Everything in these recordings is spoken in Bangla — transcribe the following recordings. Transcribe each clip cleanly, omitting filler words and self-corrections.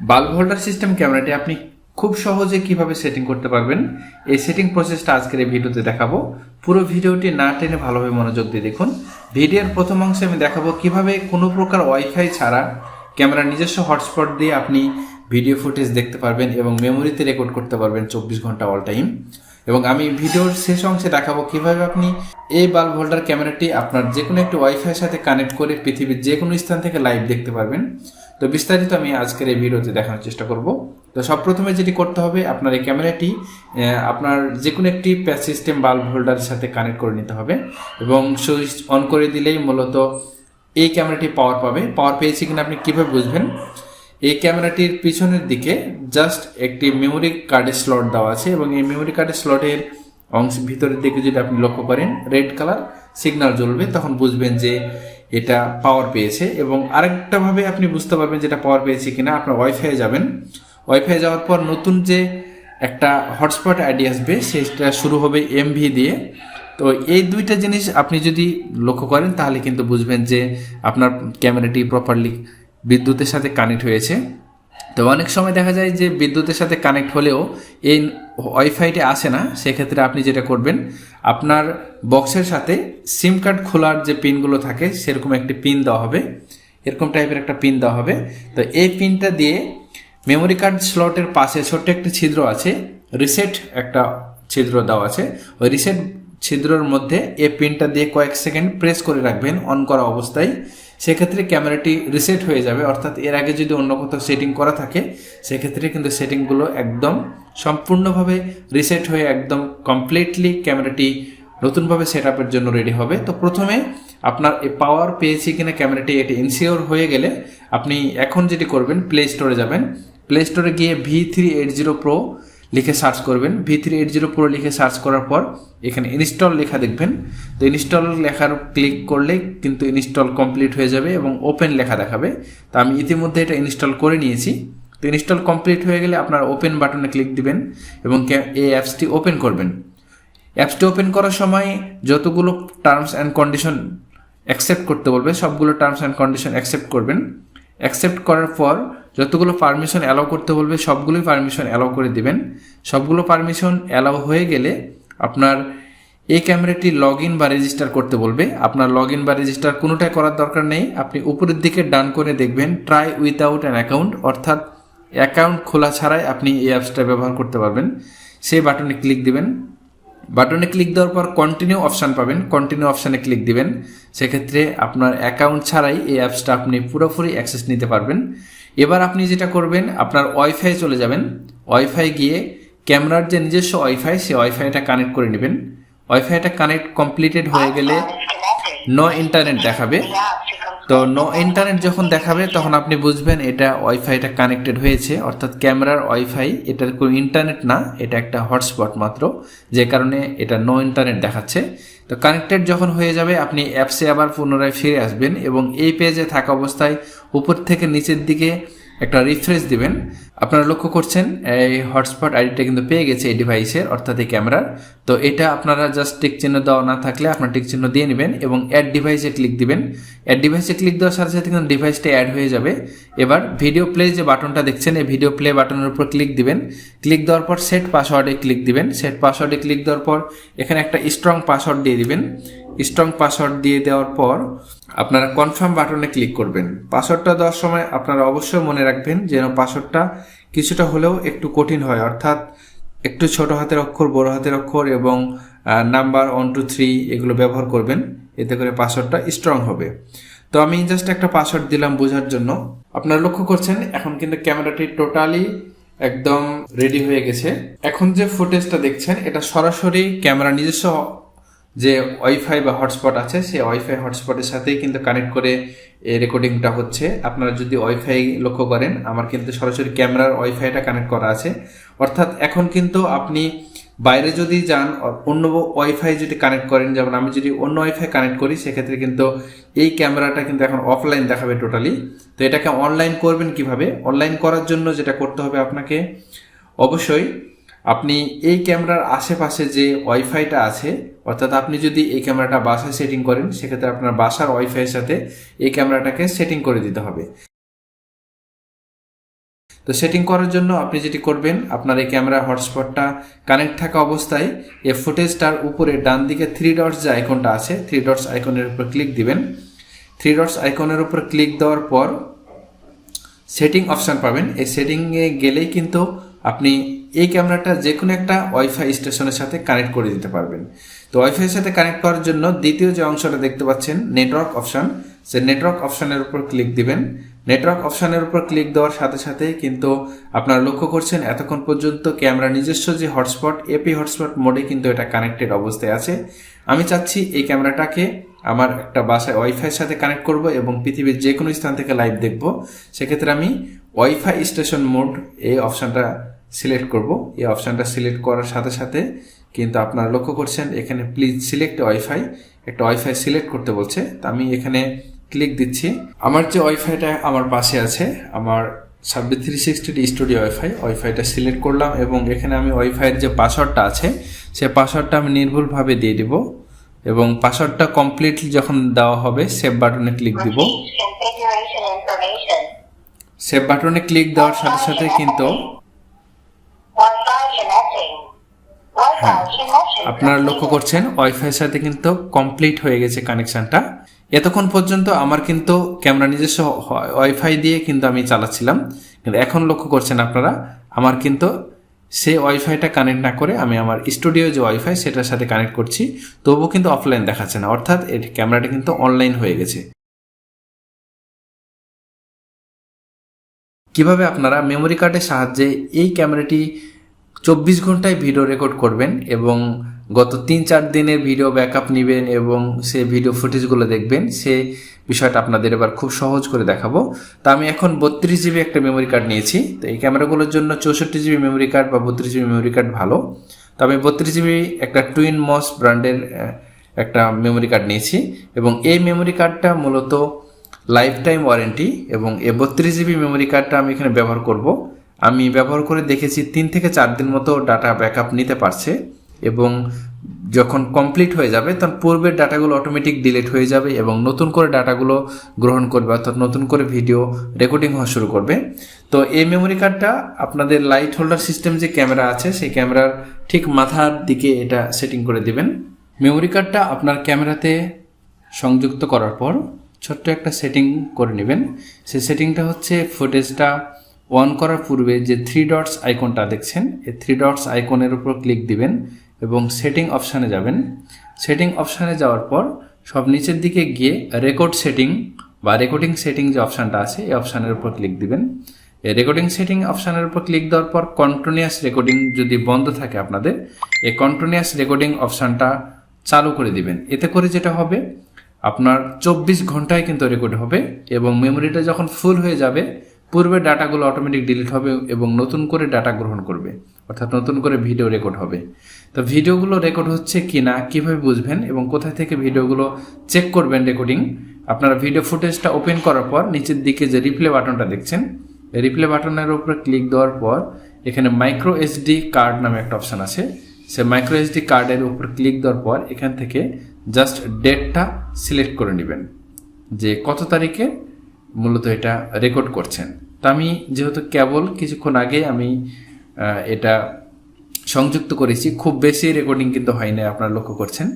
বাল্ব হোল্ডার সিস্টেম ক্যামেরাটি আপনি খুব সহজে কিভাবে সেটিং করতে পারবেন এই সেটিং প্রসেসটা আজকের এই ভিডিওতে দেখাবো। পুরো ভিডিওটি না টেনে ভালোভাবে মনোযোগ দিয়ে দেখুন। ভিডিওর প্রথম অংশে আমি দেখাবো কিভাবে কোনো প্রকার ওয়াইফাই ছাড়া ক্যামেরার নিজস্ব হটস্পট দিয়ে আপনি ভিডিও ফুটেজ দেখতে পারবেন এবং মেমোরিতে রেকর্ড করতে পারবেন 24 ঘন্টা অল টাইম। এবং আমি ভিডিওর শেষ অংশে দেখাবো কিভাবে আপনি এই বাল্ব হোল্ডার ক্যামেরাটি আপনার যে কোনো একটি ওয়াইফাইয়ের সাথে কানেক্ট করে পৃথিবীর যে কোনো স্থান থেকে লাইভ দেখতে পারবেন। তো বিস্তারিত আমি আজকের এই ভিডিওতে দেখানোর চেষ্টা করব। তো সব প্রথমে যেটি করতে হবে, আপনার এই ক্যামেরাটি আপনার যে কোনো একটি প্যাচ সিস্টেম বাল্ব হোল্ডারের সাথে কানেক্ট করে নিতে হবে এবং সুইচ অন করে দিলেই মূলত এই ক্যামেরাটি পাওয়ার পাবে। পাওয়ার পেয়েছি কিনা আপনি কীভাবে বুঝবেন? এই ক্যামেরাটির পিছনের দিকে জাস্ট একটি মেমোরি কার্ডের স্লট দেওয়া আছে এবং এই মেমোরি কার্ডের স্লটের অংশ ভিতরের দিকে যদি আপনি লক্ষ্য করেন রেড কালার সিগন্যাল জ্বলবে, তখন বুঝবেন যে এটা পাওয়ার পেয়েছে। এবং আরেকটা ভাবে আপনি বুঝতে পারবেন যেটা পাওয়ার পেয়েছে কিনা, আপনার ওয়াইফাই যাবেন। ওয়াইফাই যাওয়ার পর নতুন যে একটা হটস্পট আইডি আসবে সেটা শুরু হবে এমভি দিয়ে। তো এই দুইটা জিনিস আপনি যদি লক্ষ্য করেন তাহলে কিন্তু বুঝবেন যে আপনার ক্যামেরাটি প্রপারলি বিদ্যুতের সাথে কানেক্ট হয়েছে। তো অনেক সময় দেখা যায় যে বিদ্যুতের সাথে কানেক্ট হলেও এই ওয়াইফাইটি আসে না। সেক্ষেত্রে আপনি যেটা করবেন, আপনার বক্সের সাথে সিম কার্ড খোলার যে পিনগুলো থাকে সেরকম একটি পিন দেওয়া হবে, এরকম টাইপের একটা পিন দেওয়া হবে। তো এই পিনটা দিয়ে মেমোরি কার্ড স্লটের পাশে ছোট্ট একটি ছিদ্র আছে, রিসেট একটা ছিদ্র দেওয়া আছে। ওই রিসেট ছিদ্রের মধ্যে এই পিনটা দিয়ে কয়েক সেকেন্ড প্রেস করে রাখবেন অন করা অবস্থায়। সেক্ষেত্রে ক্যামেরাটি রিসেট হয়ে যাবে। অর্থাৎ এর আগে যদি অন্য কোথাও সেটিং করা থাকে সেক্ষেত্রে কিন্তু সেটিংগুলো একদম সম্পূর্ণভাবে রিসেট হয়ে একদম কমপ্লিটলি ক্যামেরাটি নতুনভাবে সেট আপের জন্য রেডি হবে। তো প্রথমে আপনার এই পাওয়ার পেয়েছি কিনা ক্যামেরাটি এটি ইনসিওর হয়ে গেলে আপনি এখন যেটি করবেন, প্লে স্টোরে যাবেন। প্লে স্টোরে গিয়ে V380 Pro লিখে সার্চ করবেন। V380 Pro লিখে সার্চ করার পর এখানে ইনস্টল লেখা দেখবেন। তো ইনস্টল লেখার ক্লিক করলে কিন্তু ইনস্টল কমপ্লিট হয়ে যাবে এবং ওপেন লেখা দেখাবে। তো আমি ইতিমধ্যে এটা ইনস্টল করে নিয়েছি। তো ইনস্টল কমপ্লিট হয়ে গেলে আপনার ওপেন বাটনে ক্লিক দিবেন এবং এই অ্যাপসটি ওপেন করবেন। অ্যাপসটি ওপেন করার সময় যতগুলো টার্মস অ্যান্ড কন্ডিশন অ্যাকসেপ্ট করতে বলবে সবগুলো টার্মস অ্যান্ড কন্ডিশন অ্যাকসেপ্ট করবেন। অ্যাকসেপ্ট করার পর যতগুলো পারমিশন অ্যালাউ করতে বলবে সবগুলোই পারমিশন অ্যালাউ করে দিবেন। সবগুলো পারমিশন অ্যালাউ হয়ে গেলে আপনার এই ক্যামেরাটি লগ ইন বা রেজিস্টার করতে বলবে। আপনার লগ ইন বা রেজিস্টার কোনোটাই করার দরকার নেই। আপনি উপরের দিকে ডান করে দেখবেন ট্রাই উইথাউট অ্যান অ্যাকাউন্ট, অর্থাৎ অ্যাকাউন্ট খোলা ছাড়াই আপনি এই অ্যাপসটা ব্যবহার করতে পারবেন। সেই বাটনে ক্লিক দিবেন। বাটনে ক্লিক দেওয়ার পর কন্টিনিউ অপশান পাবেন, কন্টিনিউ অপশানে ক্লিক দিবেন। সেক্ষেত্রে আপনার অ্যাকাউন্ট ছাড়াই এই অ্যাপসটা আপনি পুরোপুরি অ্যাক্সেস নিতে পারবেন। এবার আপনি যেটা করবেন, আপনার ওয়াইফাই চলে যাবেন। ওয়াইফাই গিয়ে ক্যামেরার যে নিজস্ব ওয়াইফাই সেই ওয়াইফাইটা কানেক্ট করে নেবেন। ওয়াইফাইটা কানেক্ট কমপ্লিটেড হয়ে গেলে নো ইন্টারনেট দেখাবে। তো নো ইন্টারনেট যখন দেখাবে তখন আপনি বুঝবেন এটা ওয়াইফাইটা কানেক্টেড হয়েছে, অর্থাৎ ক্যামেরার ওয়াইফাই, এটার কোনো ইন্টারনেট না, এটা একটা হটস্পট মাত্র, যে কারণে এটা নো ইন্টারনেট দেখাচ্ছে। তো কানেক্টেড যখন হয়ে যাবে আপনি অ্যাপসে আবার পুনরায় ফিরে আসবেন এবং এই পেজে থাকা অবস্থায় উপর থেকে নিচের দিকে একটা রিফ্রেশ দিবেন। আপনারা লক্ষ্য করছেন এই হটস্পট আইডিটা কিন্তু পেয়ে গেছে এই ডিভাইসের, অর্থাৎ এই ক্যামেরার। তো এটা আপনারা জাস্ট টিক চিহ্ন দেওয়া না থাকলে আপনার টিক চিহ্ন দিয়ে নেবেন এবং অ্যাড ডিভাইসে ক্লিক দিবেন। অ্যাড ডিভাইসে ক্লিক দেওয়ার সাথে সাথে কিন্তু ডিভাইসটা অ্যাড হয়ে যাবে। এবার ভিডিও প্লে যে বাটনটা দেখছেন এই ভিডিও প্লে বাটনের উপর ক্লিক দিবেন। ক্লিক দেওয়ার পর সেট পাসওয়ার্ডে ক্লিক দিবেন। সেট পাসওয়ার্ডে ক্লিক দেওয়ার পর এখানে একটা স্ট্রং পাসওয়ার্ড দিয়ে দিবেন। স্ট্রং পাসওয়ার্ড দিয়ে দেওয়ার পর আপনারা কনফার্ম বাটনে ক্লিক করবেন। পাসওয়ার্ডটা দেওয়ার সময় আপনারা অবশ্যই মনে রাখবেন যেন পাসওয়ার্ডটা কিছুটা হলেও একটু কঠিন হয়, অর্থাৎ একটু ছোট হাতের অক্ষর, বড় হাতের অক্ষর এবং নাম্বার 1 2 3 এগুলো ব্যবহার করবেন, এতে করে পাসওয়ার্ডটা স্ট্রং হবে। তো আমি জাস্ট একটা পাসওয়ার্ড দিলাম বোঝার জন্য। আপনারা লক্ষ্য করছেন এখন কিন্তু ক্যামেরাটি টোটালি একদম রেডি হয়ে গেছে। এখন যে ফুটেজটা দেখছেন এটা সরাসরি ক্যামেরা নিজস্ব যে ওয়াইফাই বা হটস্পট আছে সেই ওয়াইফাই হটস্পটের সাথেই কিন্তু কানেক্ট করে এই রেকর্ডিংটা হচ্ছে। আপনারা যদি ওয়াইফাই লক্ষ্য করেন আমার কিন্তু সরাসরি ক্যামেরার ওয়াইফাইটা কানেক্ট করা আছে। অর্থাৎ এখন কিন্তু আপনি বাইরে যদি যান অন্য ওয়াইফাই যদি কানেক্ট করেন, যেমন আমি যদি অন্য ওয়াইফাই কানেক্ট করি সেক্ষেত্রে কিন্তু এই ক্যামেরাটা কিন্তু এখন অফলাইন দেখাবে টোটালি। তো এটাকে অনলাইন করবেন কিভাবে? অনলাইন করার জন্য যেটা করতে হবে আপনাকে, অবশ্যই আপনি এই ক্যামেরার আশেপাশে যে ওয়াইফাইটা আছে, অর্থাৎ আপনি যদি এই ক্যামেরাটা বাসায় সেটিং করেন সেক্ষেত্রে আপনার বাসার ওয়াইফাইয়ের সাথে এই ক্যামেরাটাকে সেটিং করে দিতে হবে। তো সেটিং করার জন্য আপনি যেটি করবেন, আপনার এই ক্যামেরা হটস্পটটা কানেক্ট থাকা অবস্থায় এই ফুটেজটার উপরে ডান দিকে 3 ডটস যে আইকনটা আছে, 3 ডটস আইকনের উপর ক্লিক দিবেন। 3 ডটস আইকনের উপর ক্লিক দেওয়ার পর সেটিং অপশান পাবেন। এই সেটিংয়ে গেলেই কিন্তু আপনি এই ক্যামেরাটা যে কোনো একটা ওয়াইফাই স্টেশনের সাথে কানেক্ট করে দিতে পারবেন। তো ওয়াইফাইয়ের সাথে কানেক্ট করার জন্য দ্বিতীয় যে অংশটা দেখতে পাচ্ছেন নেটওয়ার্ক অপশান, সে নেটওয়ার্ক অপশানের উপর ক্লিক দিবেন। নেটওয়ার্ক অপশানের উপর ক্লিক দেওয়ার সাথে সাথে কিন্তু আপনারা লক্ষ্য করছেন এতক্ষণ পর্যন্ত ক্যামেরা নিজস্ব যে হটস্পট, এপি হটস্পট মোডে কিন্তু এটা কানেক্টেড অবস্থায় আছে। আমি চাচ্ছি এই ক্যামেরাটাকে আমার একটা বাসায় ওয়াইফাইয়ের সাথে কানেক্ট করব এবং পৃথিবীর যে কোনো স্থান থেকে লাইভ দেখব। সেক্ষেত্রে আমি ওয়াইফাই স্টেশন মোড এই অপশানটা সিলেক্ট করব। এই অপশানটা সিলেক্ট করার সাথে সাথে কিন্তু আপনারা লক্ষ্য করছেন এখানে প্লিজ সিলেক্ট ওয়াইফাই, একটা ওয়াইফাই সিলেক্ট করতে বলছে। তো আমি এখানে ক্লিক দিচ্ছি। আমার যে ওয়াইফাইটা আমার পাশে আছে, আমার V380 স্টুডিও ওয়াইফাইটা সিলেক্ট করলাম এবং এখানে আমি ওয়াইফাইয়ের যে পাসওয়ার্ডটা আছে সে পাসওয়ার্ডটা আমি নির্ভুলভাবে দিয়ে দিব এবং পাসওয়ার্ডটা কমপ্লিটলি যখন দেওয়া হবে সেভ বাটনে ক্লিক দিব। সেভ বাটনে ক্লিক দেওয়ার সাথে সাথে কিন্তু হ্যাঁ, আপনারা লক্ষ্য করছেন ওয়াইফাইয়ের সাথে কিন্তু কমপ্লিট হয়ে গেছে কানেকশনটা। এতক্ষণ পর্যন্ত আমার কিন্তু ক্যামেরা নিজস্ব ওয়াইফাই দিয়ে কিন্তু আমি চালাচ্ছিলাম, কিন্তু এখন লক্ষ্য করছেন আপনারা আমার কিন্তু সেই ওয়াইফাইটা কানেক্ট না করে আমি আমার স্টুডিও যে ওয়াইফাই সেটার সাথে কানেক্ট করছি, তবুও কিন্তু অফলাইন দেখাচ্ছে না, অর্থাৎ এই ক্যামেরাটা কিন্তু অনলাইন হয়ে গেছে। কিভাবে আপনারা মেমোরি কার্ডের সাহায্যে এই ক্যামেরাটি 24 ঘন্টায় ভিডিও রেকর্ড করবেন এবং গত 3-4 দিনের ভিডিও ব্যাকআপ নেবেন এবং সে ভিডিও ফুটেজগুলো দেখবেন, সে বিষয়টা আপনাদের এবার খুব সহজ করে দেখাবো। তা আমি এখন 32 জিবি একটা মেমোরি কার্ড নিয়েছি। তো এই ক্যামেরাগুলোর জন্য 64 জিবি মেমোরি কার্ড বা 32 জিবি মেমোরি কার্ড ভালো। তো আমি 32 জিবি একটা টুইন মস ব্র্যান্ডের একটা মেমোরি কার্ড নিয়েছি এবং এই মেমোরি কার্ডটা মূলত লাইফ টাইম ওয়ারেন্টি এবং এই 32 জিবি মেমোরি কার্ডটা আমি এখানে ব্যবহার করব। আমি ব্যবহার করে দেখেছি 3 থেকে 4 দিন মতো ডাটা ব্যাকআপ নিতে পারছে এবং যখন কমপ্লিট হয়ে যাবে তখন পূর্বের ডাটাগুলো অটোমেটিক ডিলিট হয়ে যাবে এবং নতুন করে ডাটাগুলো গ্রহণ করবে, অর্থাৎ নতুন করে ভিডিও রেকর্ডিং হওয়া শুরু করবে। তো এই মেমোরি কার্ডটা আপনাদের লাইট হোল্ডার সিস্টেম যে ক্যামেরা আছে সেই ক্যামেরার ঠিক মাথার দিকে এটা সেটিং করে দিবেন। মেমোরি কার্ডটা আপনার ক্যামেরাতে সংযুক্ত করার পর ছোট্ট একটা সেটিং করে নেবেন। সেই সেটিংটা হচ্ছে ফুটেজটা অন করার পূর্বে যে 3 ডটস আইকনটা দেখছেন, এই 3 ডটস আইকনের উপর ক্লিক দিবেন এবং সেটিং অপশানে যাবেন। সেটিং অপশানে যাওয়ার পর সব নিচের দিকে গিয়ে রেকর্ড সেটিং বা রেকর্ডিং সেটিং যে অপশানটা আছে এই অপশানের উপর ক্লিক দিবেন। এই রেকর্ডিং সেটিং অপশানের উপর ক্লিক দেওয়ার পর কন্টিনিউয়াস রেকর্ডিং যদি বন্ধ থাকে আপনাদের, এই কন্টিনিউয়াস রেকর্ডিং অপশানটা চালু করে দিবেন। এতে করে যেটা হবে আপনার 24 ঘন্টায় কিন্তু রেকর্ড হবে এবং মেমোরিটা যখন ফুল হয়ে যাবে পূর্বের ডাটাগুলো অটোমেটিক ডিলিট হবে এবং নতুন করে ডাটা গ্রহণ করবে, অর্থাৎ নতুন করে ভিডিও রেকর্ড হবে। তো ভিডিওগুলো রেকর্ড হচ্ছে কি না কীভাবে বুঝবেন এবং কোথায় থেকে ভিডিওগুলো চেক করবেন রেকর্ডিং, আপনারা ভিডিও ফুটেজটা ওপেন করার পর নিচের দিকে যে রিপ্লে বাটনটা দেখছেন, এই রিপ্লে বাটনের উপরে ক্লিক দেওয়ার পর এখানে মাইক্রো এসডি কার্ড নামে একটা অপশান আছে। সে মাইক্রো এসডি কার্ডের উপর ক্লিক দেওয়ার পর এখান থেকে জাস্ট ডেটটা সিলেক্ট করে নেবেন যে কত তারিখে মূলত এটা রেকর্ড করছেন। তো আমি যেহেতু কেবল কিছুক্ষণ আগে আমি এটা সংযুক্ত করেছি, খুব বেশি রেকর্ডিং কিন্তু হয় না, আপনারা লক্ষ্য করছেন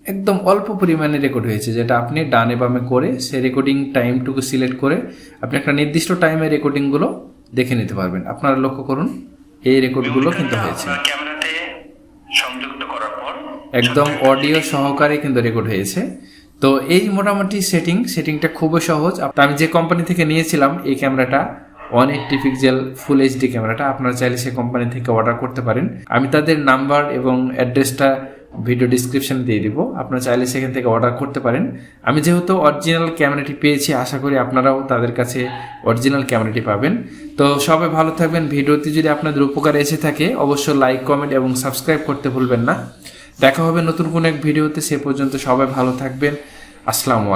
একদম অল্প পরিমাণে রেকর্ড হয়েছে, যেটা আপনি ডানে বামে করে সে রেকর্ডিং টাইমটুকু সিলেক্ট করে আপনি একটা নির্দিষ্ট টাইমে রেকর্ডিংগুলো দেখে নিতে পারবেন। আপনারা লক্ষ্য করুন এই রেকর্ডগুলো কিন্তু হয়েছে একদম অডিও সহকারে কিন্তু রেকর্ড হয়েছে। তো এই মোটামুটি সেটিংটা খুবই সহজ। আমি যে কোম্পানি থেকে নিয়েছিলাম এই ক্যামেরাটা 180 পিক্সেল ফুল এইচডি ক্যামেরাটা, আপনারা চাইলে সেই কোম্পানি থেকে অর্ডার করতে পারেন। আমি তাদের নাম্বার এবং অ্যাড্রেসটা ভিডিও ডিসক্রিপশনে দিয়ে দিব, আপনারা চাইলে সেখান থেকে অর্ডার করতে পারেন। আমি যেহেতু অরিজিনাল ক্যামেরাটি পেয়েছি, আশা করি আপনারাও তাদের কাছে অরিজিনাল ক্যামেরাটি পাবেন। তো সবাই ভালো থাকবেন। ভিডিওটি যদি আপনাদের উপকারে এসে থাকে অবশ্যই লাইক, কমেন্ট এবং সাবস্ক্রাইব করতে ভুলবেন না। দেখা হবে নতুন কোনো এক ভিডিওতে, সে পর্যন্ত সবাই ভালো থাকবেন। আসসালামু আলাইকুম।